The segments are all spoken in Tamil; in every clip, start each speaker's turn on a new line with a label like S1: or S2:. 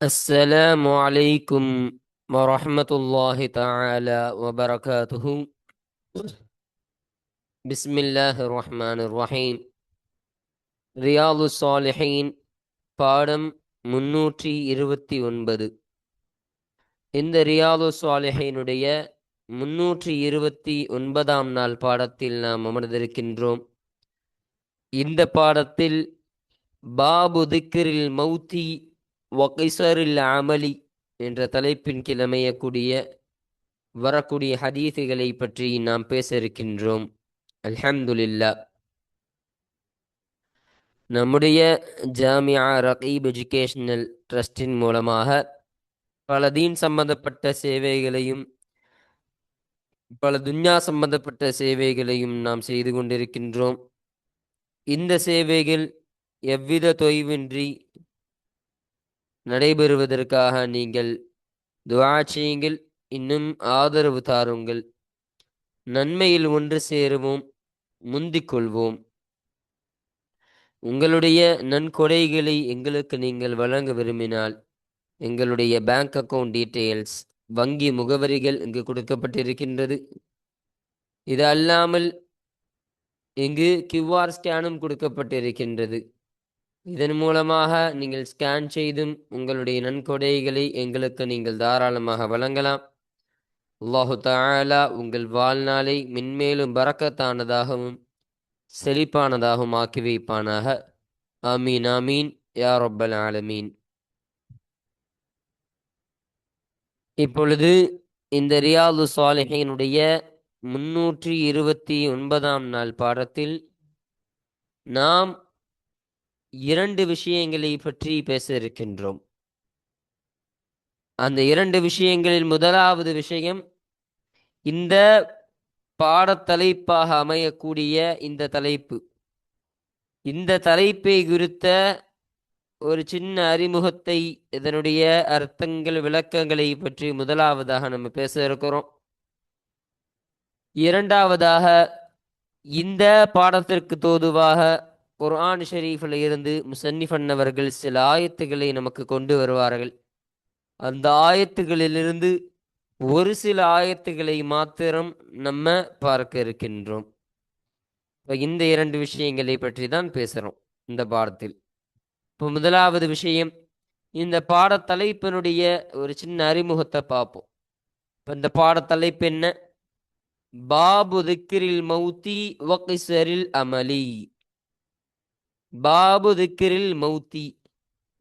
S1: السلام عليكم ورحمة الله تعالى وبركاته. بسم الله الرحمن الرحيم. ரியாது சாலிஹீன் பாடம் 329. இந்த ரியாது சாலிஹீனுடைய 329ஆம் நாள் பாடத்தில் நாம் அமர்ந்திருக்கின்றோம். இந்த பாடத்தில் பாபு திக்ரில் மௌத்தி வகிசரில் அமலி என்ற தலைப்பின் கீழ் அமையக்கூடிய வரக்கூடிய ஹதீஸுகளை பற்றி நாம் பேச இருக்கின்றோம். அல்ஹம்துலில்லாஹ். நம்முடைய ஜாமியா ரகீப் எஜுகேஷனல் ட்ரஸ்டின் மூலமாக பல தீன் சம்பந்தப்பட்ட சேவைகளையும் பல துன்யா சம்பந்தப்பட்ட சேவைகளையும் நாம் செய்து கொண்டிருக்கின்றோம். இந்த சேவைகள் எவ்வித தொய்வின்றி நடைபெறுவதற்காக நீங்கள் துஆ செய்யுங்கள், இன்னும் ஆதரவு தாருங்கள். நன்மையில் ஒன்று சேருவோம், முந்திக் கொள்வோம். உங்களுடைய நன்கொடைகளை எங்களுக்கு நீங்கள் வழங்க விரும்பினால் எங்களுடைய பேங்க் அக்கவுண்ட் டீட்டெயில்ஸ், வங்கி முகவரிகள் இங்கு கொடுக்கப்பட்டிருக்கின்றது. இது அல்லாமல் இங்கு QR ஸ்கேனும் கொடுக்கப்பட்டிருக்கின்றது. இதன் மூலமாக நீங்கள் ஸ்கேன் செய்தும் உங்களுடைய நன்கொடைகளை எங்களுக்கு நீங்கள் தாராளமாக வழங்கலாம். அல்லாஹு தஆலா உங்கள் வாழ்நாளை மென்மேலும் பரக்கத்தானதாகவும் செழிப்பானதாகவும் ஆக்கி வைப்பானாக. ஆமீன் ஆமீன் யா ரப்பல் ஆலமீன். இப்பொழுது இந்த ரியாது சாலிஹீனுடைய 329ஆம் நாள் பாடத்தில் நாம் 2 விஷயங்களை பற்றி பேச இருக்கின்றோம். அந்த 2 விஷயங்களில் முதலாவது விஷயம், இந்த பாடத்தலைப்பாக அமையக்கூடிய இந்த தலைப்பு, இந்த தலைப்பை குறித்த ஒரு சின்ன அறிமுகத்தை, இதனுடைய அர்த்தங்கள் விளக்கங்களை பற்றி முதலாவதாக நம்ம பேச இருக்கிறோம். இரண்டாவதாக, இந்த பாடத்திற்கு தோதுவாக குர்ஆன் ஷரீஃபில் இருந்து முசன்னிஃப் அன்னவர்கள் சில ஆயத்துக்களை நமக்கு கொண்டு வருவார்கள். அந்த ஆயத்துகளிலிருந்து ஒரு சில ஆயத்துக்களை மாத்திரம் நம்ம பார்க்க இருக்கின்றோம். இந்த 2 விஷயங்களை பற்றி தான் பேசுகிறோம் இந்த பாடத்தில். இப்போ முதலாவது விஷயம், இந்த பாடத்தலைப்பினுடைய ஒரு சின்ன அறிமுகத்தை பார்ப்போம். இப்போ இந்த பாடத்தலைப்பு என்ன? பாபு திக்ரில் மௌத்தி வகிசரில் அமலி. பாபு திக்ரில் மௌத்தி,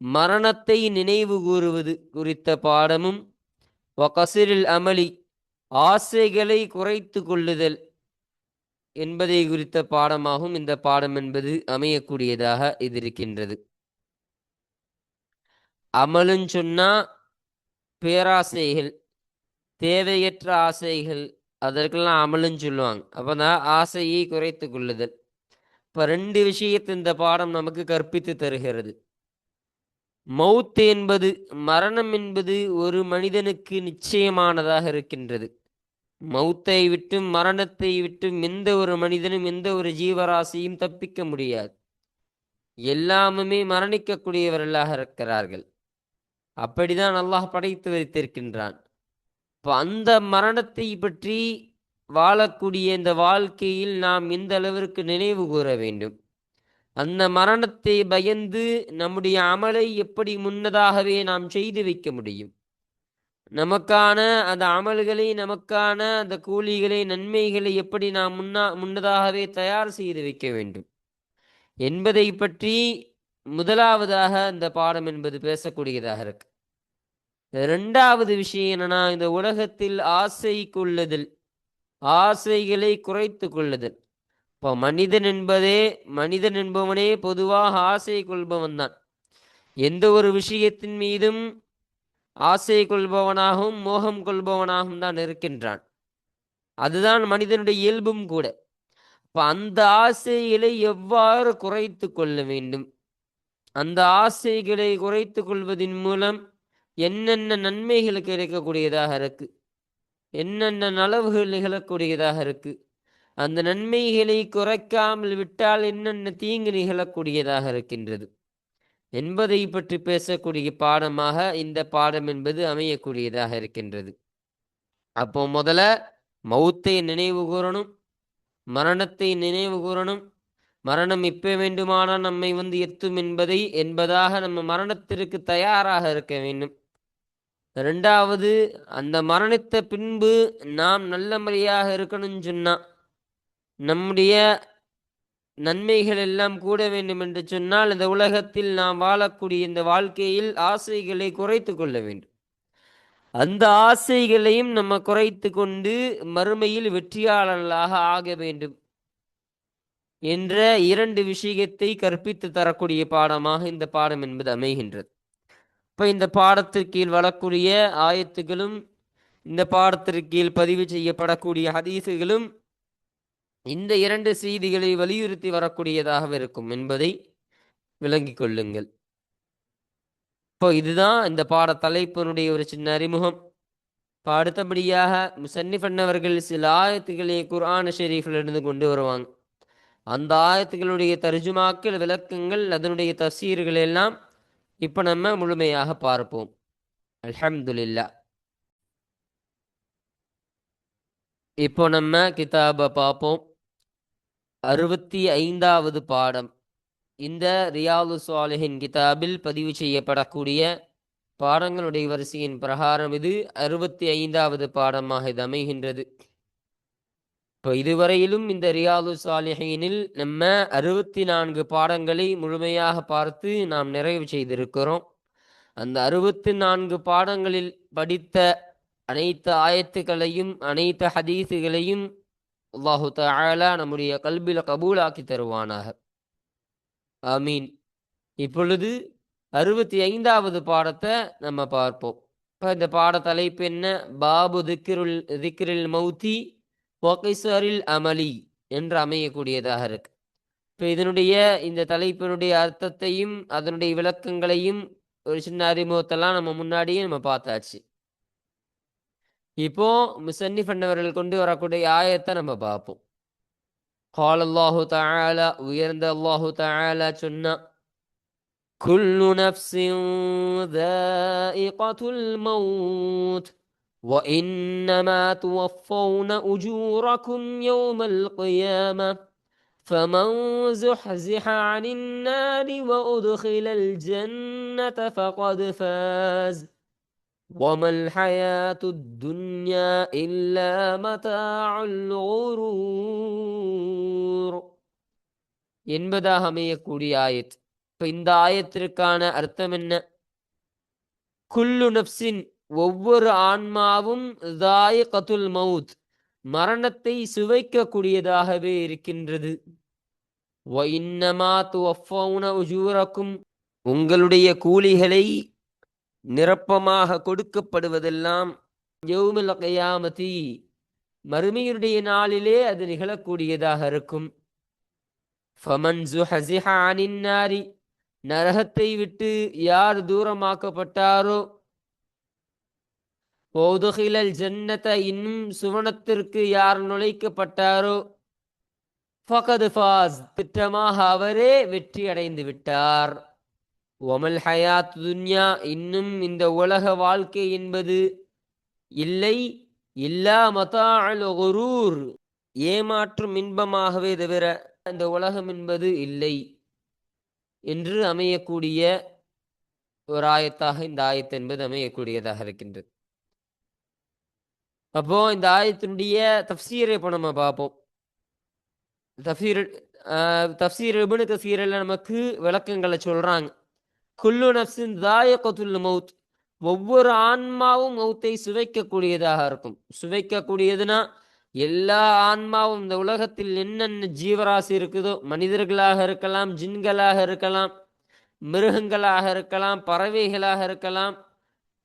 S1: மரணத்தை நினைவு கூறுவது குறித்த பாடமும், வகசிரில் அமலி, ஆசைகளை குறைத்து கொள்ளுதல் என்பதை குறித்த பாடமாகும். இந்த பாடம் என்பது அமையக்கூடியதாக இது இருக்கின்றது. அமலுன்னு சொன்னா பேராசைகள், தேவையற்ற ஆசைகள், அதற்கெல்லாம் அமலுன்னு சொல்லுவாங்க. அப்பதான் ஆசையை குறைத்து கொள்ளுதல். இப்போ 2 விஷயத்தை இந்த பாடம் நமக்கு கற்பித்து தருகிறது. மௌத் என்பது, மரணம் என்பது ஒரு மனிதனுக்கு நிச்சயமானதாக இருக்கின்றது. மௌத்தை விட்டும் மரணத்தை விட்டும் எந்த ஒரு மனிதனும் எந்த ஒரு ஜீவராசியும் தப்பிக்க முடியாது. எல்லாமுமே மரணிக்கக்கூடியவர்களாக இருக்கிறார்கள். அப்படிதான் அல்லாஹ் படைத்து வைத்திருக்கின்றான். இப்போ அந்த மரணத்தை பற்றி வாழக்கூடிய இந்த வாழ்க்கையில் நாம் எந்த அளவிற்கு நினைவு கூற வேண்டும், அந்த மரணத்தை பயந்து நம்முடைய அமலை எப்படி முன்னதாகவே நாம் செய்து வைக்க முடியும், நமக்கான அந்த அமல்களை, நமக்கான அந்த கூலிகளை, நன்மைகளை எப்படி நாம் முன்னதாகவே தயார் செய்து வைக்க வேண்டும் என்பதை பற்றி முதலாவதாக இந்த பாடம் என்பது பேசக்கூடியதாக இருக்கு. இரண்டாவது விஷயம் என்னன்னா, இந்த உலகத்தில் ஆசை கொள்ளுதல், ஆசைகளை குறைத்து கொள்ளுதல். இப்போ மனிதன் என்பவனே பொதுவாக ஆசை கொள்பவன் தான். எந்த ஒரு விஷயத்தின் மீதும் ஆசை கொள்பவனாகவும் மோகம் கொள்பவனாகவும் தான் இருக்கின்றான். அதுதான் மனிதனுடைய இயல்பும் கூட. இப்போ அந்த ஆசைகளை எவ்வாறு குறைத்து கொள்ள வேண்டும், அந்த ஆசைகளை குறைத்து கொள்வதன் மூலம் என்னென்ன நன்மைகள் கிடைக்கக்கூடியதாக இருக்கு, என்னென்ன நலவுகள் நிகழக்கூடியதாக இருக்கு, அந்த நன்மைகளை குறைக்காமல் விட்டால் என்னென்ன தீங்கு நிகழக்கூடியதாக இருக்கின்றது என்பதை பற்றி பேசக்கூடிய பாடமாக இந்த பாடம் என்பது அமையக்கூடியதாக இருக்கின்றது. அப்போ முதல்ல மௌத்தை நினைவு கூறணும், மரணத்தை நினைவு கூறணும். மரணம் எப்ப வேண்டுமானால் நம்மை எத்தும் என்பதாக நம்ம மரணத்திற்கு தயாராக இருக்க வேண்டும். ரெண்டாவது, அந்த மரணித்த பின்பு நாம் நல்ல முறையாக இருக்கணும்னு சொன்னா, நம்முடைய நன்மைகள் எல்லாம் கூட வேண்டும் என்று சொன்னால் இந்த உலகத்தில் நாம் வாழக்கூடிய இந்த வாழ்க்கையில் ஆசைகளை குறைத்து கொள்ள வேண்டும். அந்த ஆசைகளையும் நம்ம குறைத்து கொண்டு மறுமையில் வெற்றியாளர்களாக ஆக வேண்டும் என்ற இரண்டு விஷயத்தை கற்பித்து தரக்கூடிய பாடமாக இந்த பாடம் என்பது அமைகின்றது. இப்போ இந்த பாடத்திற்கு கீழ் வரக்கூடிய ஆயத்துகளும் இந்த பாடத்திற்கு கீழ் பதிவு செய்யப்படக்கூடிய ஹதீஸுகளும் இந்த இரண்டு செய்திகளை வலியுறுத்தி வரக்கூடியதாக இருக்கும் என்பதை விளங்கிக் கொள்ளுங்கள். இப்போ இதுதான் இந்த பாட தலைப்பினுடைய ஒரு சின்ன அறிமுகம். இப்போ அடுத்தபடியாக முசன்னிஃப் அவர்கள் சில ஆயத்துக்களை குர்ஆன் ஷெரீஃபில் இருந்து கொண்டு வருவாங்க. அந்த ஆயத்துகளுடைய தர்ஜுமாக்கள், விளக்கங்கள், அதனுடைய தஃசீர்கள் எல்லாம் இப்போ நம்ம முழுமையாக பார்ப்போம். அல்ஹம்துலில்லாஹ். இப்போ நம்ம கிதாபை பார்ப்போம். 65வது பாடம். இந்த ரியாது ஸாலிஹின் கிதாபில் பதிவு செய்யப்படக்கூடிய பாடங்களுடைய வரிசையின் பிரகாரம் இது 65வது பாடமாக இது அமைகின்றது. இப்போ இதுவரையிலும் இந்த ரியாது ஸாலிஹீனில் நம்ம 64 பாடங்களை முழுமையாக பார்த்து நாம் நிறைவு செய்திருக்கிறோம். அந்த 64 பாடங்களில் படித்த அனைத்து ஆயத்துக்களையும் அனைத்து ஹதீஸுகளையும் அல்லாஹு தஆலா நம்முடைய கல்பில் கபூலாக்கி தருவானாக. ஆமீன். இப்பொழுது 65வது பாடத்தை நம்ம பார்ப்போம். இப்போ இந்த பாட தலைப்பு என்ன? பாபு திக்ரில் மௌத்தி வகிசரில் அமலி என்று அமையக்கூடியதாக இருக்கு. இப்போ இதனுடைய இந்த தலைப்பினுடைய அர்த்தத்தையும் அதனுடைய விளக்கங்களையும் ஒரு சின்ன அறிமுகத்தெல்லாம் நம்ம முன்னாடியே நம்ம பார்த்தாச்சு. இப்போ முசன்னிஃப் அவர்கள் கொண்டு வரக்கூடிய ஆயத்தை நம்ம பார்ப்போம். قال الله تعالى, உயர்ந்த அல்லாஹு தஆலா சொன்னா, குல்லு நஃப்ஸின் ذائقத்துல் மௌத் وإنما توفون أجوركم يوم القيامة فمن زحزح عن النار وأدخل الجنة فقد فاز وما الحياة الدنيا إلا متاع الغرور என்பதாக அமையக்கூடிய ஆயத். இப்போ இந்த ஆயத்திற்கான அர்த்தம் என்ன? குல்லு நஃப்ஸின், ஒவ்வொரு ஆன்மாவும், ذائقத்துல் மௌத், மரணத்தை சுவைக்கக்கூடியதாகவே இருக்கின்றது. وإنما توفون أجوركم, உங்களுடைய கூலிகளை நிரப்பமாக கொடுக்கப்படுவதெல்லாம் யௌமுல் கியாமத்தி, மறுமையுடைய நாளிலே அது நிகழக்கூடியதாக இருக்கும். ஃபமன் ஸுஹ்ஸிஹ அனின் நாரி, நரகத்தை விட்டு யார் தூரமாக்கப்பட்டாரோ, வஉத்கிலல் ஜன்னத, இன்னும் சுவனத்திற்கு யார் நுழைக்கப்பட்டாரோ, ஃபகத் ஃபாஸ், திட்டமாக அவரே வெற்றி அடைந்து விட்டார். வமல் ஹயாத் துன்யா, இன்னும் இந்த உலக வாழ்க்கை என்பது இல்லை, இல்லா மதாஅல் குரூர், ஏமாற்றும் இன்பமாகவே தவிர இந்த உலகம் என்பது இல்லை என்று அமையக்கூடிய ஒரு ஆயத்தாக இந்த ஆயத்து என்பது அமையக்கூடியதாக இருக்கின்றது. அப்போ இந்த ஆயத்தினுடைய தஃப்சீரை இப்போ நம்ம பார்ப்போம். தஃப்சீர் இப்னு கஸீரில் நமக்கு விளக்கங்களை சொல்றாங்க. குல்லு நஃப்ஸின் ذائقத்துல் மௌத், ஒவ்வொரு ஆன்மாவும் மௌத்தை சுவைக்கக்கூடியதாக இருக்கும். சுவைக்கக்கூடியதுன்னா எல்லா ஆன்மாவும், இந்த உலகத்தில் என்னென்ன ஜீவராசி இருக்குதோ, மனிதர்களாக இருக்கலாம், ஜின்களாக இருக்கலாம், மிருகங்களாக இருக்கலாம், பறவைகளாக இருக்கலாம்,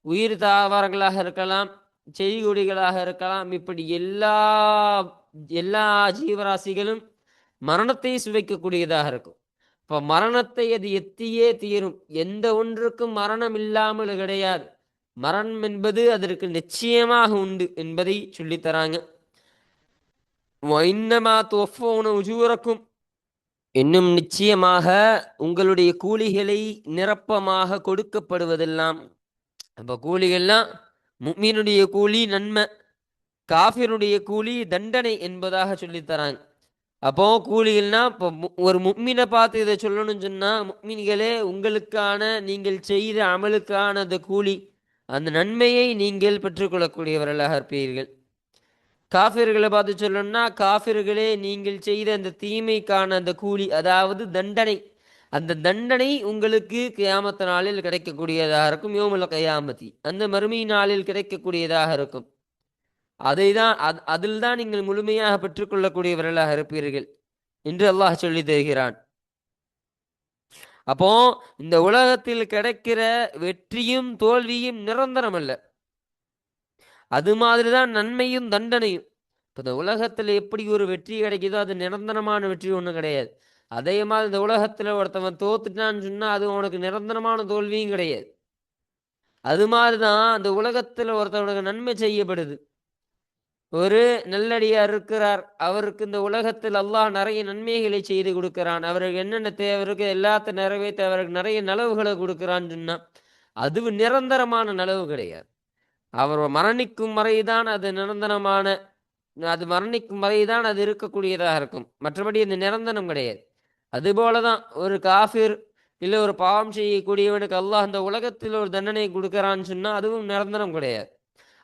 S1: உயிர் தாவரங்களாக இருக்கலாம், செடிகொடிகளாக இருக்கலாம், இப்படி எல்லா ஜீவராசிகளும் மரணத்தை சுவைக்கக்கூடியதாக இருக்கும். இப்போ மரணத்தை அது எத்தியே தீரும். எந்த ஒன்றுக்கும் மரணம் இல்லாமல் கிடையாது. மரணம் என்பது அதற்கு நிச்சயமாக உண்டு என்பதை சொல்லித்தராங்க. وَإِنَّمَا تُوَفَّوْنَ أُجُورَكُمْ, இன்னும் நிச்சயமாக உங்களுடைய கூலிகளை நிரப்பமாக கொடுக்கப்படுவதெல்லாம். அப்ப கூலிகள்லாம் முஃமினுடைய கூலி நன்மை, காஃபிருடைய கூலி தண்டனை என்பதாக சொல்லித்தராங்க. அப்போ கூலிகள்னா இப்போ ஒரு முஃமினை பார்த்து இதை சொல்லணும்னு சொன்னா, முஃமின்களே உங்களுக்கான நீங்கள் செய்த அமலுக்கான அந்த கூலி, அந்த நன்மையை நீங்கள் பெற்றுக்கொள்ளக்கூடியவர்களாக இருப்பீர்கள். காஃபிர்களை பார்த்து சொல்லணும்னா, காஃபிர்களே நீங்கள் செய்த அந்த தீமைக்கான அந்த கூலி, அதாவது தண்டனை, அந்த தண்டனை உங்களுக்கு கியாமத்து நாளில் கிடைக்கக்கூடியதாக இருக்கும். யோமுல் கயாமத்தி, அந்த மறுமை நாளில் கிடைக்கக்கூடியதாக இருக்கும். அதை தான் அதில் தான் நீங்கள் முழுமையாக பெற்றுக்கொள்ளக்கூடியவர்களாக இருப்பீர்கள் என்று அல்லாஹ் சொல்லி தருகிறான். அப்போ இந்த உலகத்தில் கிடைக்கிற வெற்றியும் தோல்வியும் நிரந்தரம் அல்ல. அது மாதிரிதான் நன்மையும் தண்டனையும். இப்போ இந்த உலகத்தில் எப்படி ஒரு வெற்றி கிடைக்குதோ அது நிரந்தரமான வெற்றி ஒன்றும் கிடையாது. அதே மாதிரி இந்த உலகத்தில் ஒருத்தவன் தோத்துட்டான்னு சொன்னால் அது உனக்கு நிரந்தரமான தோல்வியும் கிடையாது. அது மாதிரி தான் அந்த உலகத்தில் ஒருத்தவனுக்கு நன்மை செய்யப்படுது. ஒரு நல்லடியார் இருக்கிறார், அவருக்கு இந்த உலகத்தில் அல்லாஹ் நிறைய நன்மைகளை செய்து கொடுக்கிறான். அவருக்கு என்னென்ன தேவை இருக்கு எல்லாத்தையும் நிறைவேற்ற அவருக்கு நிறைய நலவுகளை கொடுக்குறான்னு சொன்னால் அது நிரந்தரமான நலவு கிடையாது. அவர் மரணிக்கும் வரைதான் அது நிரந்தரமான, அது மரணிக்கும் வரைதான் அது இருக்கக்கூடியதாக இருக்கும். மற்றபடி அது நிரந்தரம் கிடையாது. அதுபோல தான் ஒரு காஃபிர் இல்லை ஒரு பாவம் செய்யக்கூடியவனுக்கு அல்லாஹ் அந்த உலகத்தில் ஒரு தண்டனை கொடுக்குறான்னு சொன்னால் அதுவும் நிரந்தரம் கிடையாது.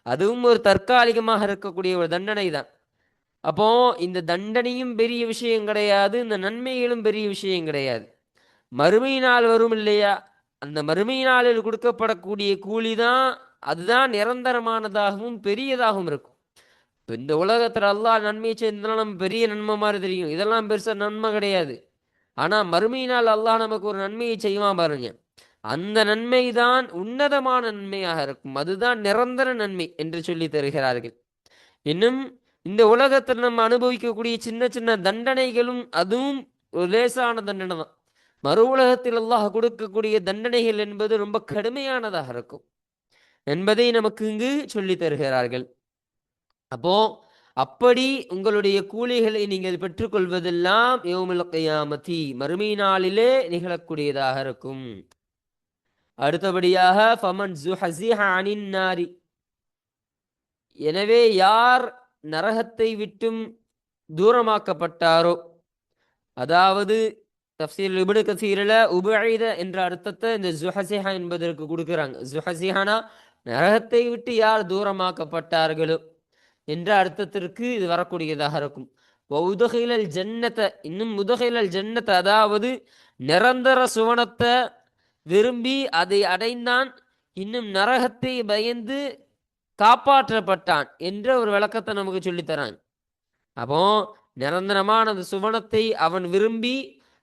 S1: அதுவும் ஒரு தற்காலிகமாக இருக்கக்கூடிய ஒரு தண்டனை தான். அப்போ இந்த தண்டனையும் பெரிய விஷயம் கிடையாது, இந்த நன்மைகளும் பெரிய விஷயம் கிடையாது. மறுமை நாள் வரும் இல்லையா, அந்த மறுமை நாளில் கொடுக்கப்படக்கூடிய கூலி தான், அதுதான் நிரந்தரமானதாகவும் பெரியதாகவும் இருக்கும். இப்போ இந்த உலகத்தில் அல்லாஹ் நன்மை செய்ததெல்லாம் நம்ம பெரிய நன்மை மாதிரி தெரியும், இதெல்லாம் பெருசாக நன்மை கிடையாது. ஆனால் மறுமை நாள் அல்லாஹ் நமக்கு ஒரு நன்மையை செய்வான் பாருங்க, அந்த நன்மை தான் உன்னதமான நன்மையாக இருக்கும். அதுதான் நிரந்தர நன்மை என்று சொல்லி தருகிறார்கள். இன்னும் இந்த உலகத்தில் நம்ம அனுபவிக்கக்கூடிய சின்ன சின்ன தண்டனைகளும் அதுவும் ஒரு லேசான தண்டனை தான். மறு உலகத்தில் அல்லாஹ் கொடுக்கக்கூடிய தண்டனைகள் என்பது ரொம்ப கடுமையானதாக இருக்கும் என்பதை நமக்கு இங்கு சொல்லி தருகிறார்கள். அப்போ அப்படி உங்களுடைய கூலிகளை நீங்கள் பெற்றுக்கொள்வதெல்லாம் யௌமுல் கியாமத்தி, மறுமை நாளிலே நிகழக்கூடியதாக இருக்கும். அடுத்தபடியாக ஃபமன் ஸுஹஸிஹ அனின் நாரி, எனவே யார் நரகத்தை விட்டும் தூரமாக்கப்பட்டாரோ, அதாவது தஃப்சீர் இப்னு கஸீரில் உபைத என்ற அர்த்தத்தை இந்த ஸுஹஸிஹா என்பதற்கு கொடுக்குறாங்க. ஸுஹஸிஹானா நரகத்தை விட்டு யார் தூரமாக்கப்பட்டார்களோ என்ற அர்த்தத்திற்கு இது வரக்கூடியதாக இருக்கும். உதுகிலல் ஜன்னத்தை, இன்னும் உதுகிலல் ஜன்னத்தை, அதாவது நிரந்தர சுவனத்தை விரும்பி அதை அடைந்தான், இன்னும் நரகத்தை பயந்து காப்பாற்றப்பட்டான் என்ற ஒரு விளக்கத்தை நமக்கு சொல்லித்தரான். அப்போ நிரந்தரமான அந்த சுவனத்தை அவன் விரும்பி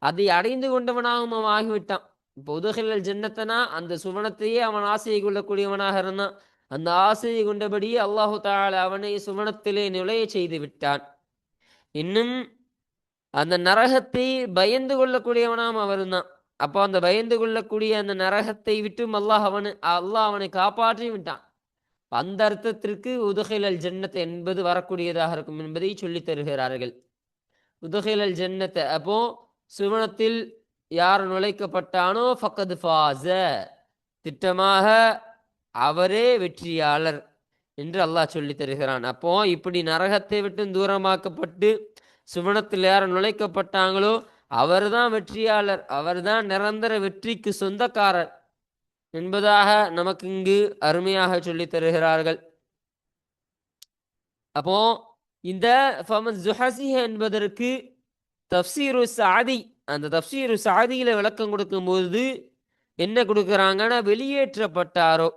S1: அதை அடைந்து கொண்டவனாகவும் அவன் ஆகிவிட்டான். இப்போ உதுகிலல் ஜன்னத்தனா அந்த சுவனத்தையே அவன் ஆசையை கொள்ளக்கூடியவனாக இருந்தான். அந்த ஆசையை கொண்டபடியே அல்லாஹு தஆலா அவனை சுவனத்திலே நுழைய செய்து விட்டான். இன்னும் அந்த நரகத்தை பயந்து கொள்ளக்கூடியவனாம் அவர் தான். அப்போ அந்த பயந்து கொள்ளக்கூடிய அந்த நரகத்தை விட்டும் அல்லாஹ் அவனை காப்பாற்றி விட்டான். அந்த அர்த்தத்திற்கு உதுகிலல் ஜன்னத் என்பது வரக்கூடியதாக இருக்கும் என்பதை சொல்லித் தருகிறார்கள். உதுகிலல் ஜன்னத், அப்போ சுவனத்தில் யார் நுழைக்கப்பட்டானோ ஃபக்கத் ஃபாஸ, திட்டமாக அவரே வெற்றியாளர் என்று அல்லாஹ் சொல்லி தருகிறான். அப்போ இப்படி நரகத்தை விட்டு தூரமாக்கப்பட்டு சுவனத்தில் யார் நுழைக்கப்பட்டாங்களோ அவர்தான் வெற்றியாளர், அவர்தான் நிரந்தர வெற்றிக்கு சொந்தக்காரர் என்பதாக நமக்கு இங்கு அருமையாக சொல்லி தருகிறார்கள். அப்போ இந்த ஃபமன் ஸுஹஸிஹ என்பதற்கு தஃப்சீரு சாதி, அந்த தஃப்சீரு சாதியில விளக்கம் கொடுக்கும்போது என்ன கொடுக்குறாங்கன்னா, வெளியேற்றப்பட்டாரோ,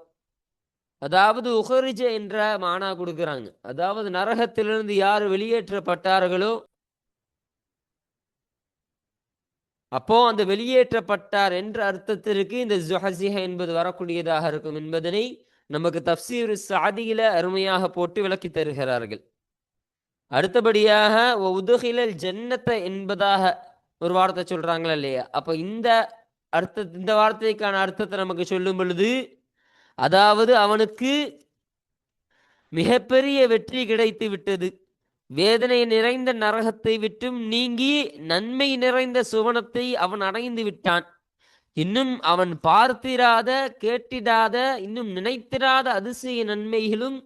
S1: அதாவது உஹரிஜ என்ற மானா கொடுக்குறாங்க. அதாவது நரகத்திலிருந்து யார் வெளியேற்றப்பட்டார்களோ, அப்போ அந்த வெளியேற்றப்பட்டார் என்ற அர்த்தத்திற்கு இந்த ஸுஹஸிஹ என்பது வரக்கூடியதாக இருக்கும் என்பதனை நமக்கு தஃப்சீர் சாதியில அருமையாக போட்டு விளக்கி தருகிறார்கள். அடுத்தபடியாக உதுகிலல் ஜன்னத்த என்பதாக ஒரு வார்த்தை சொல்றாங்களா இல்லையா, அப்போ இந்த வார்த்தைக்கான அர்த்தத்தை நமக்கு சொல்லும் பொழுது, அதாவது அவனுக்கு மிகப்பெரிய வெற்றி கிடைத்து விட்டது, வேதனை நிறைந்த நரகத்தை விட்டும் நீங்கி நன்மை நிறைந்த சுவனத்தை அவன் அடைந்து விட்டான். இன்னும் அவன் பார்த்திராத, கேட்டிடாத, இன்னும் நினைத்திராத அதிசய நன்மைகளும்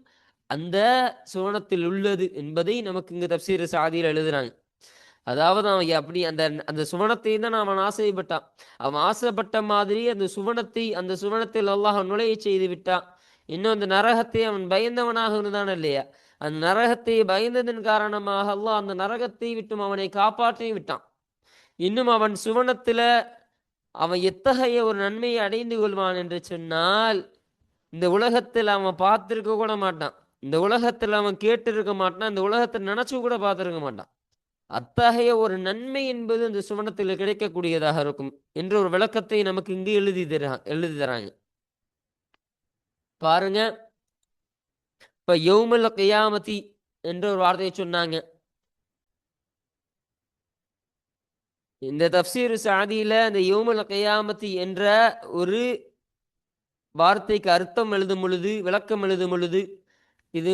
S1: அந்த சுவனத்தில் உள்ளது என்பதை நமக்கு இங்கு தப்சீர் சாதியில் எழுதுறாங்க. அதாவது அவன் அப்படி அந்த அந்த சுவனத்தை தான் அவன் ஆசைப்பட்டான். அவன் ஆசைப்பட்ட மாதிரி அந்த சுவனத்தில் அல்லாஹ் நுழைய செய்து விட்டான். இன்னும் அந்த நரகத்தை அவன் பயந்தவனாக இருந்தான் இல்லையா? அந்த நரகத்தை பயந்ததன் காரணமாக அல்லாஹ் அந்த நரகத்தை விட்டும் அவனை காப்பாற்றி விட்டான். இன்னும் அவன் சுவனத்துல அவன் எத்தகைய ஒரு நன்மையை அடைந்து கொள்வான் என்று சொன்னால், இந்த உலகத்தில் அவன் பார்த்திருக்க கூட மாட்டான், இந்த உலகத்தில் அவன் கேட்டிருக்க மாட்டான், இந்த உலகத்தை நினைச்சு கூட பார்த்திருக்க மாட்டான். அத்தகைய ஒரு நன்மை என்பது இந்த சுவனத்தில் கிடைக்கக்கூடியதாக இருக்கும் என்ற ஒரு விளக்கத்தை நமக்கு இங்கு எழுதி தராங்க. பாருங்க, இப்ப யௌமுல் கியாமத்தி என்ற ஒரு வார்த்தையை சொன்னாங்க. இந்த தப்சீர் சாதியில இந்த யௌமுல் கியாமத்தி என்ற ஒரு வார்த்தைக்கு அர்த்தம் எழுதும் பொழுது, விளக்கம் எழுதும் பொழுது, இது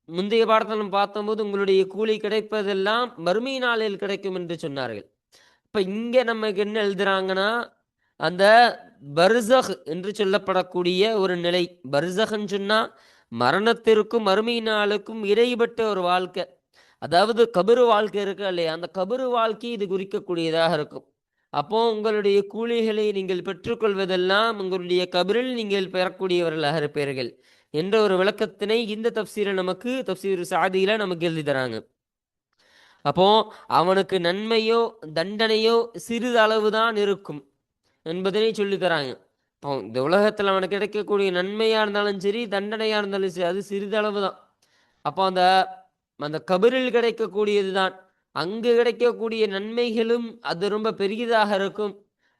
S1: முந்தைய பாடத்தில் நம்ம பார்த்தபோது உங்களுடைய கூலி கிடைப்பதெல்லாம் மறுமை நாளில் கிடைக்கும் என்று சொன்னார்கள். இப்ப இங்க நமக்கு என்ன எழுதுறாங்கன்னா, அந்த பர்சக் என்று சொல்லப்படக்கூடிய ஒரு நிலை. பர்சக்ன்னு சொன்னா மரணத்திற்கும் மறுமை நாளுக்கும் இடைப்பட்ட ஒரு வாழ்க்கை. அதாவது கபரு வாழ்க்கை இருக்கு இல்லையா? அந்த கபரு வாழ்க்கை இது குறிக்கக்கூடியதாக இருக்கும். அப்போ உங்களுடைய கூலிகளை நீங்கள் பெற்றுக்கொள்வதெல்லாம் உங்களுடைய கபரில் நீங்கள் பெறக்கூடியவர்களாக இருப்பீர்கள் என்ற ஒரு விளக்கத்தினை இந்த தப்சீர் சாதியில நமக்கு எழுதி தராங்க. அப்போ அவனுக்கு நன்மையோ தண்டனையோ சிறிது அளவுதான் இருக்கும் என்பதனை சொல்லி தராங்க. இப்போ இந்த உலகத்தில் அவனுக்கு கிடைக்கக்கூடிய நன்மையா இருந்தாலும் சரி, தண்டனையா இருந்தாலும் சரி, அது சிறிதளவு தான். அப்போ அந்த அந்த கபரில் கிடைக்கக்கூடியது தான். அங்கு கிடைக்கக்கூடிய நன்மைகளும் அது ரொம்ப பெரியதாக இருக்கும்.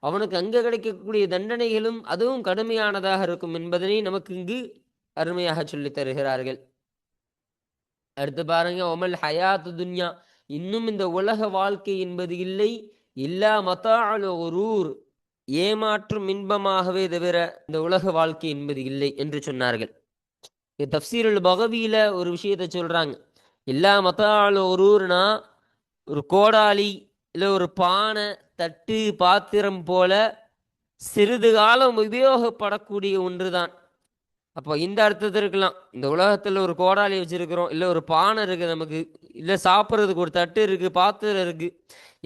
S1: அவனுக்கு அங்கு கிடைக்கக்கூடிய தண்டனைகளும் அதுவும் கடுமையானதாக இருக்கும் என்பதனை நமக்கு இங்கு அருமையாக சொல்லித் தருகிறார்கள். அடுத்து பாருங்க, ஒமல் ஹயாத்து துன்யா, இன்னும் இந்த உலக வாழ்க்கை என்பது இல்லை, இல்லா மதாஅல் குரூர், ஏமாற்றும் இன்பமாகவே தவிர இந்த உலக வாழ்க்கை என்பது இல்லை என்று சொன்னார்கள். தப்சீருல் பகவியில ஒரு விஷயத்தை சொல்றாங்க. எல்லா மத்தாள் ஒருனா ஒரு கோடாலி இல்லை ஒரு பானை, தட்டு, பாத்திரம் போல சிறிது காலம் உபயோகப்படக்கூடிய ஒன்றுதான். அப்போ இந்த அர்த்தத்தில் இருக்கலாம். இந்த உலகத்தில் ஒரு கோடாலி வச்சிருக்கிறோம், இல்லை ஒரு பானை இருக்குது நமக்கு, இல்லை சாப்பிட்றதுக்கு ஒரு தட்டு இருக்கு, பாத்திரம் இருக்கு.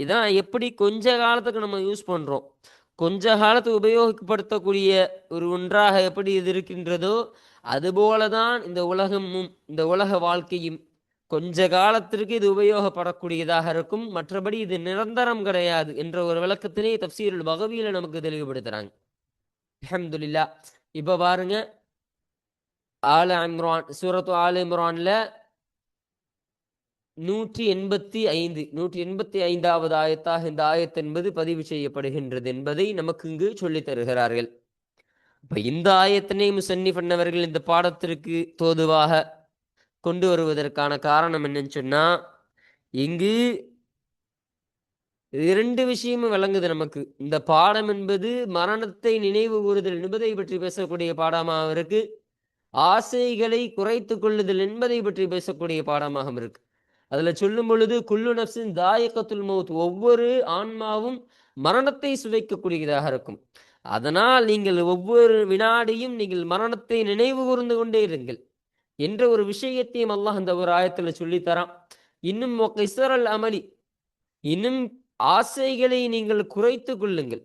S1: இதான் எப்படி கொஞ்ச காலத்துக்கு நம்ம யூஸ் பண்றோம், கொஞ்ச காலத்துக்கு உபயோகப்படுத்தக்கூடிய ஒரு ஒன்றாக எப்படி இது இருக்கின்றதோ அதுபோலதான் இந்த உலகமும் இந்த உலக வாழ்க்கையும் கொஞ்ச காலத்திற்கு இது உபயோகப்படக்கூடியதாக இருக்கும், மற்றபடி இது நிரந்தரம் கிடையாது என்ற ஒரு விளக்கத்தினை தப்சீருல் பகவியில நமக்கு தெளிவுபடுத்துறாங்க. அல்ஹம்துலில்லாஹ். இப்ப பாருங்க, சூரத்து ஆல இம்ரான்ல 185வது ஆயத்தாக இந்த ஆயத் என்பது பதிவு செய்யப்படுகின்றது என்பதை நமக்கு இங்கு சொல்லித் தருகிறார்கள். இப்ப இந்த ஆயத்தினை முசன்னிஃப் பண்ணவர்கள் இந்த பாடத்திற்கு தோதுவாக கொண்டு வருவதற்கான காரணம் என்னன்னு சொன்னா, இங்கு 2 விஷயமும் விளங்குது நமக்கு. இந்த பாடம் என்பது மரணத்தை நினைவு கூறுதல் என்பதை பற்றி பேசக்கூடிய பாடமாக இருக்கு, ஆசைகளை குறைத்து கொள்ளுதல் என்பதை பற்றி பேசக்கூடிய பாடமாகவும் இருக்கு. அதுல சொல்லும் பொழுது குல்லு நஃப்ஸின் தாயிகத்துல் மௌத், ஒவ்வொரு ஆன்மாவும் மரணத்தை சுவைக்கக்கூடியதாக இருக்கும். அதனால் நீங்கள் ஒவ்வொரு வினாடியும் நீங்கள் மரணத்தை நினைவு கூர்ந்து கொண்டே இருங்கள் என்ற ஒரு விஷயத்தையும் அல்லாஹ் அந்த ஒரு ஆயத்துல சொல்லித்தரான். இன்னும் அமளி, இன்னும் ஆசைகளை நீங்கள் குறைத்து கொள்ளுங்கள்.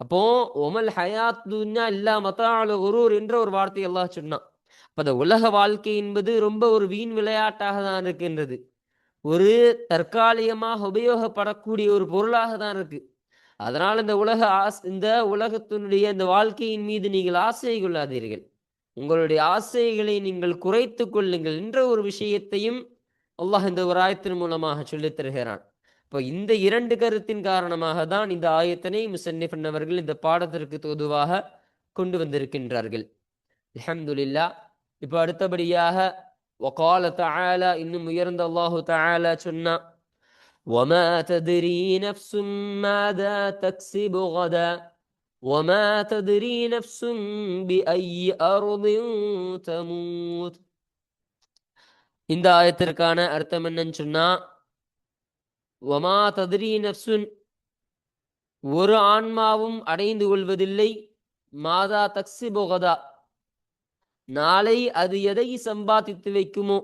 S1: அப்போ ஒமல் ஹயாத் துன்யா இல்லா மதாஅல் குரூர் என்ற ஒரு வார்த்தை அல்லாஹ் சொன்னான். அப்ப அந்த உலக வாழ்க்கை என்பது ரொம்ப ஒரு வீண் விளையாட்டாக தான் இருக்கின்றது, ஒரு தற்காலிகமாக உபயோகப்படக்கூடிய ஒரு பொருளாக தான் இருக்கு. அதனால் இந்த உலகத்தினுடைய இந்த வாழ்க்கையின் மீது நீங்கள் ஆசை கொள்ளாதீர்கள், உங்களுடைய ஆசைகளை நீங்கள் குறைத்து கொள்ளுங்கள் என்ற ஒரு விஷயத்தையும் அல்லாஹ் இந்த ஒரு ஆயத்தின் மூலமாக சொல்லித் தருகிறான். இப்போ இந்த 2 கருத்தின் காரணமாக தான் இந்த ஆயத்தினை முசன்னிஃப் அவர்கள் இந்த பாடத்திற்கு தோதுவாக கொண்டு வந்திருக்கின்றார்கள். அல்ஹம்துலில்லாஹ். இப்போ அடுத்தபடியாக வகால தஆலா, இன்னும் உயர்ந்த அல்லாஹு தஆலா சொன்னா, وما تدري نفس ماذا تكسب غدا وما تدري نفس بأي أرض تموت. இந்த ஆயத்திற்கான அர்த்தம் என்னன்னு சொன்னா, வமா தத்ரி நஃப்சுன், ஒரு ஆன்மாவும் அடைந்து கொள்வதில்லை, மாதா தக்ஸிபு கதா, நாளை அது எதை சம்பாதித்து வைக்குமோ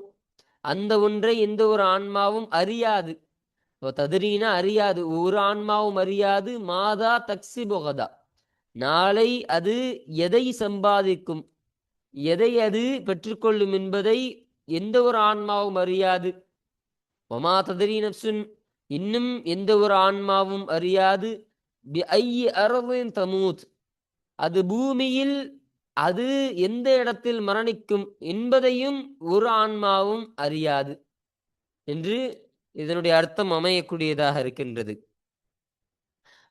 S1: அந்த ஒன்றை எந்த ஒரு ஆன்மாவும் அறியாது. ததிரீனா அறியாது, ஒரு ஆன்மாவும் அறியாது. மாதா தக்ஸிபு கதா, நாளை அது எதை சம்பாதிக்கும், எதை அது பெற்றுக்கொள்ளும் என்பதை எந்த ஒரு ஆன்மாவும் அறியாது. ஒமா ததிரி நப்சுன், இன்னும் எந்த ஒரு ஆன்மாவும் அறியாது. பி ஐயி அர்தின் தமூத், அது பூமியில் அது எந்த இடத்தில் மரணிக்கும் என்பதையும் ஒரு ஆன்மாவும் அறியாது என்று இதனுடைய அர்த்தம் அமையக்கூடியதாக இருக்கின்றது.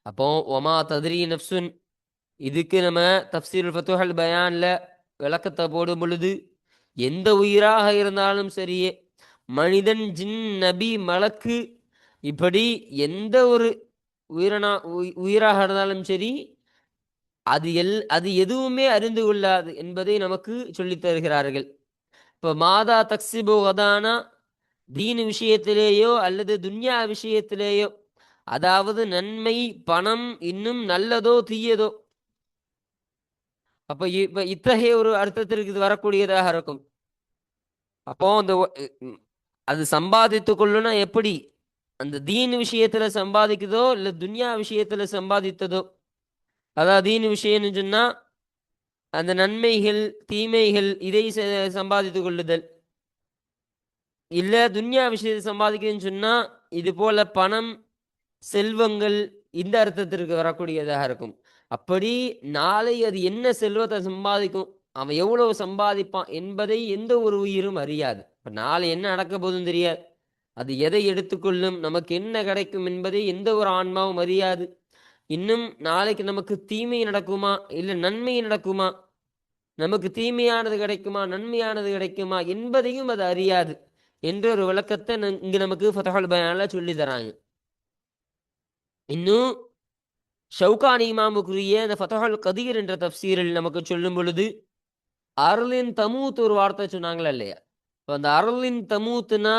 S1: அப்போ ஒமா தத்ரி நப்சுன், இதுக்கு நம்ம தஃப்சீருல் ஃபத்துஹல் பயான்ல விளக்கத்தை போடும் பொழுது, எந்த உயிராக இருந்தாலும் சரியே, மனிதன், ஜின், நபி, மலக்கு, இப்படி எந்த ஒரு உயிராக இருந்தாலும் சரி, அது எதுவுமே அறிந்து கொள்ளாது என்பதை நமக்கு சொல்லித் தருகிறார்கள். இப்போ மாதா தக்ஸிபு கதானா, தீன் விஷயத்திலேயோ அல்லது துன்யா விஷயத்திலேயோ, அதாவது நன்மை, பணம், இன்னும் நல்லதோ தீயதோ, அப்ப இப்ப இத்தகைய ஒரு அர்த்தத்திற்கு இது வரக்கூடியதாக இருக்கும். அப்போ அந்த அது சம்பாதித்து கொள்ளுனா எப்படி, அந்த தீன் விஷயத்துல சம்பாதிக்குதோ இல்ல துன்யா விஷயத்துல சம்பாதித்ததோ, அதாவது தீன் விஷயம்னு சொன்னா அந்த நன்மைகள் தீமைகள் இதை சம்பாதித்து கொள்ளுதல், இல்ல துன்யா விஷயத்தை சம்பாதிக்குதுன்னு சொன்னா இது போல பணம், செல்வங்கள், இந்த அர்த்தத்திற்கு வரக்கூடியதாக இருக்கும். அப்படி நாளை அது என்ன செல்வத்தை சம்பாதிக்கும், அவன் எவ்வளவு சம்பாதிப்பான் என்பதை எந்த ஒரு உயிரும் அறியாது. இப்ப நாளை என்ன நடக்க போதும் தெரியாது, அது எதை எடுத்துக்கொள்ளும், நமக்கு என்ன கிடைக்கும் என்பதை எந்த ஒரு ஆன்மாவும் அறியாது. இன்னும் நாளைக்கு நமக்கு தீமை நடக்குமா இல்லை நன்மை நடக்குமா, நமக்கு தீமையானது கிடைக்குமா நன்மையானது கிடைக்குமா என்பதையும் அது அறியாது என்ற ஒரு விளக்கத்தை இங்கு நமக்கு ஃபத்ஹுல் பயான்ல சொல்லி தராங்க. இன்னும் ஷவுகானி இமாமுக்குரிய இந்த ஃபத்ஹுல் கதீர் என்ற தஃப்சீரில் நமக்கு சொல்லும் பொழுது, அருளின் தமூத் ஒரு வார்த்தை சொன்னாங்களா இல்லையா, அந்த அருளின் தமூத்துனா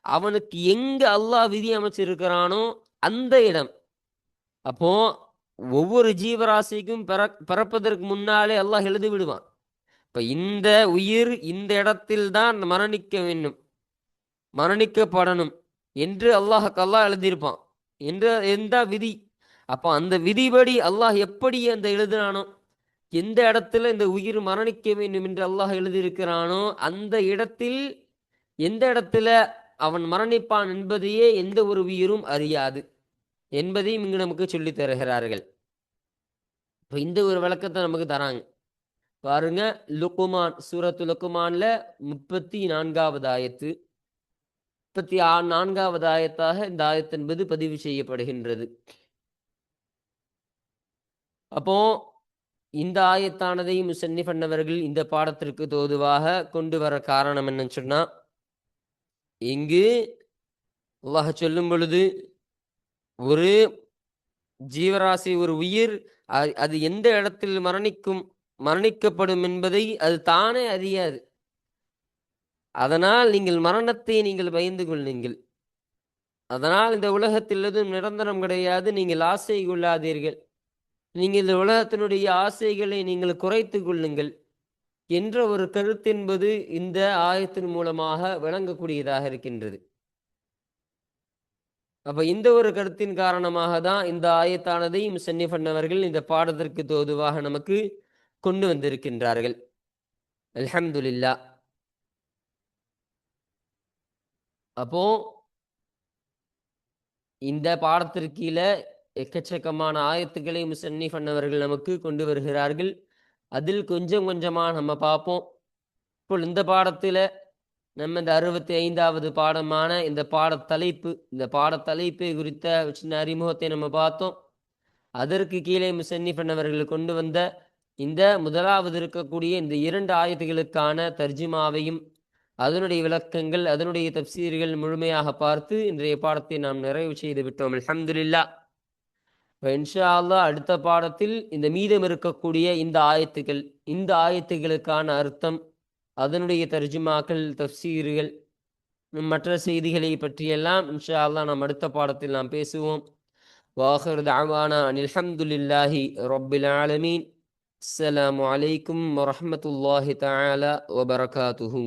S1: அவனுக்கு எங்க அல்லாஹ் விதி அமைச்சிருக்கிறானோ அந்த இடம். அப்போ ஒவ்வொரு ஜீவராசிக்கும் பிறப்பதற்கு முன்னாலே அல்லாஹ் எழுதி விடுவான், இப்ப இந்த உயிர் இந்த இடத்தில் தான் மரணிக்க வேண்டும், மரணிக்கப்படணும் என்று அல்லாஹ் எழுதியிருப்பான் என்ற எந்த விதி. அப்போ அந்த விதிபடி அல்லாஹ் எப்படி அந்த எழுதுறானோ, எந்த இடத்துல இந்த உயிர் மரணிக்க வேண்டும் என்று அல்லாஹ் எழுதியிருக்கிறானோ அந்த இடத்தில், எந்த இடத்துல அவன் மரணிப்பான் என்பதையே எந்த ஒரு உயிரும் அறியாது என்பதையும் இங்கு நமக்கு சொல்லி தருகிறார்கள். இப்போ இந்த ஒரு விளக்கத்தை நமக்கு தராங்க. பாருங்க, லுக்குமான், சூரத்து லுக்குமான்ல 34வது ஆயத்து, 34வது ஆயத்தாக இந்த ஆயத்து என்பது பதிவு செய்யப்படுகின்றது. அப்போ இந்த ஆயத்தானதை முசன்னிஃப் அன்னவர்கள் இந்த பாடத்திற்கு தோதுவாக கொண்டு வர காரணம் என்னன்னு சொன்னா, இங்கு அல்லாஹ் சொல்லும் பொழுது ஒரு ஜீவராசி, ஒரு உயிர் அது எந்த இடத்தில் மரணிக்கப்படும் என்பதை அது தானே அறியாது. அதனால் நீங்கள் மரணத்தை நீங்கள் பயந்து கொள்ளுங்கள். அதனால் இந்த உலகத்தில் எதுவும் நிரந்தரம் கிடையாது, நீங்கள் ஆசை கொள்ளாதீர்கள், நீங்கள் இந்த உலகத்தினுடைய ஆசைகளை நீங்கள் குறைத்து கொள்ளுங்கள் என்ற ஒரு கருத்து என்பது இந்த ஆயத்தின் மூலமாக விளங்கக்கூடியதாக இருக்கின்றது. அப்ப இந்த ஒரு கருத்தின் காரணமாக தான் இந்த ஆயத்தானதை முசன்னிஃப் அன்னவர்கள் இந்த பாடத்திற்கு தோதுவாக நமக்கு கொண்டு வந்திருக்கின்றார்கள். அல்ஹம்துலில்லாஹ். அப்போ இந்த பாடத்திற்கீழ எக்கச்சக்கமான ஆயத்துக்களை முசன்னிஃப் அன்னவர்கள் நமக்கு கொண்டு வருகிறார்கள். அதில் கொஞ்சம் கொஞ்சமாக நம்ம பார்ப்போம். இப்போ இந்த பாடத்தில் நம்ம இந்த 65வது பாடமான இந்த பாடத்தலைப்பை குறித்த சின்ன அறிமுகத்தை நம்ம பார்த்தோம். அதற்கு கீழே முசன்னிஃப் அன்னவர்கள் கொண்டு வந்த இந்த முதலாவது இருக்கக்கூடிய இந்த 2 ஆயத்துகளுக்கான தர்ஜிமாவையும் அதனுடைய விளக்கங்கள், அதனுடைய தப்சீர்கள் முழுமையாக பார்த்து இன்றைய பாடத்தை நாம் நிறைவு செய்து விட்டோம். அல்ஹம்துலில்லாஹ். இன்ஷா அல்லாஹ் அடுத்த பாடத்தில் இந்த மீதம் இருக்கக்கூடிய இந்த ஆயத்துகளுக்கான அர்த்தம், அதனுடைய தர்ஜுமாக்கள், தஃப்சீர்கள், மற்ற செய்திகளை பற்றியெல்லாம் இன்ஷா அல்லாஹ் நாம் அடுத்த பாடத்தில் நாம் பேசுவோம். வாஹிர் தஅவானா அனில் ஹம்துலில்லாஹி ரப்பில் ஆலமீன். அஸ்ஸலாமு அலைக்கும் வரஹ்மத்துல்லாஹி தஆலா வபரகாத்துஹு.